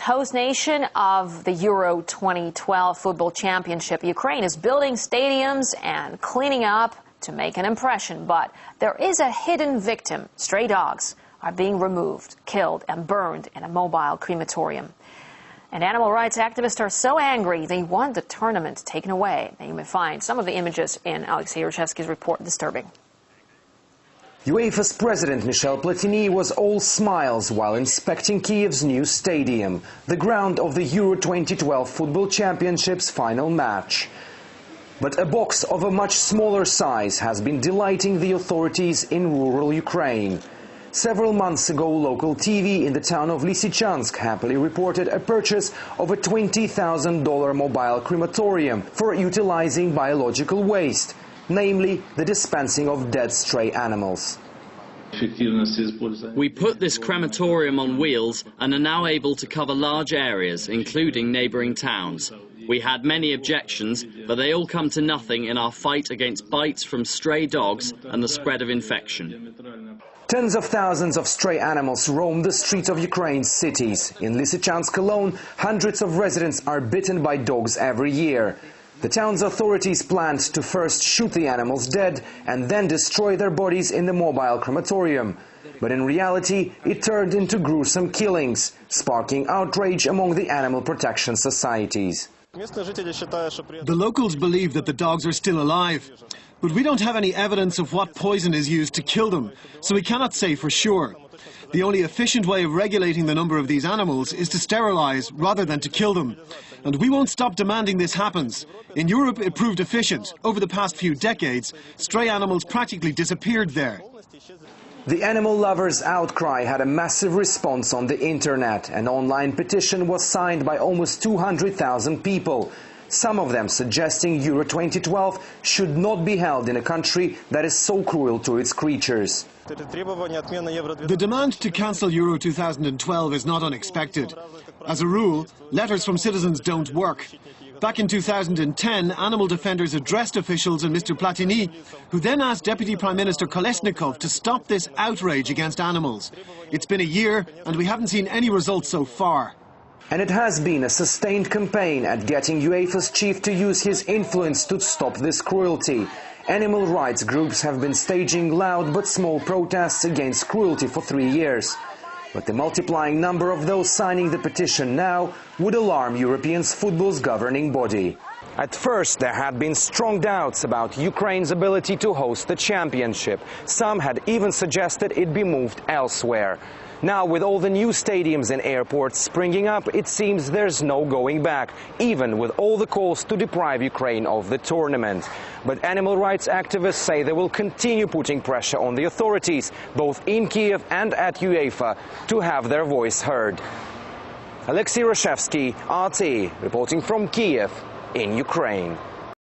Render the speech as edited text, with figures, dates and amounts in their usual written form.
Host nation of the Euro-2012 football championship, Ukraine is building stadiums and cleaning up to make an impression. But there is a hidden victim. Stray dogs are being removed, killed and burned in a mobile crematorium. And animal rights activists are so angry they want the tournament taken away. And you may find some of the images in Alexei Ryshevsky's report disturbing. UEFA's president Michel Platini was all smiles while inspecting Kiev's new stadium, the ground of the Euro-2012 football championship's final match. But a box of a much smaller size has been delighting the authorities in rural Ukraine. Several months ago, local TV in the town of Lysychansk happily reported a purchase of a $20,000 mobile crematorium for utilizing biological waste, namely the dispensing of dead stray animals. We put this crematorium on wheels and are now able to cover large areas, including neighbouring towns. We had many objections, but they all come to nothing in our fight against bites from stray dogs and the spread of infection. Tens of thousands of stray animals roam the streets of Ukraine's cities. In Lysychansk alone, hundreds of residents are bitten by dogs every year. The town's authorities planned to first shoot the animals dead and then destroy their bodies in the mobile crematorium. But in reality, it turned into gruesome killings, sparking outrage among the animal protection societies. The locals believe that the dogs are still alive, but we don't have any evidence of what poison is used to kill them, so we cannot say for sure. The only efficient way of regulating the number of these animals is to sterilize rather than to kill them. And we won't stop demanding this happens. In Europe, it proved efficient. Over the past few decades, stray animals practically disappeared there. The animal lovers' outcry had a massive response on the internet. An online petition was signed by almost 200,000 people. Some of them suggesting Euro 2012 should not be held in a country that is so cruel to its creatures. The demand to cancel Euro 2012 is not unexpected. As a rule, letters from citizens don't work. Back in 2010, animal defenders addressed officials and Mr. Platini, who then asked Deputy Prime Minister Kolesnikov to stop this outrage against animals. It's been a year and we haven't seen any results so far. And it has been a sustained campaign at getting UEFA's chief to use his influence to stop this cruelty. Animal rights groups have been staging loud but small protests against cruelty for 3 years. But the multiplying number of those signing the petition now would alarm European football's governing body. At first, there had been strong doubts about Ukraine's ability to host the championship. Some had even suggested it be moved elsewhere. Now, with all the new stadiums and airports springing up, it seems there's no going back, even with all the calls to deprive Ukraine of the tournament. But animal rights activists say they will continue putting pressure on the authorities, both in Kiev and at UEFA, to have their voice heard. Alexei Ryshevsky, RT, reporting from Kiev in Ukraine.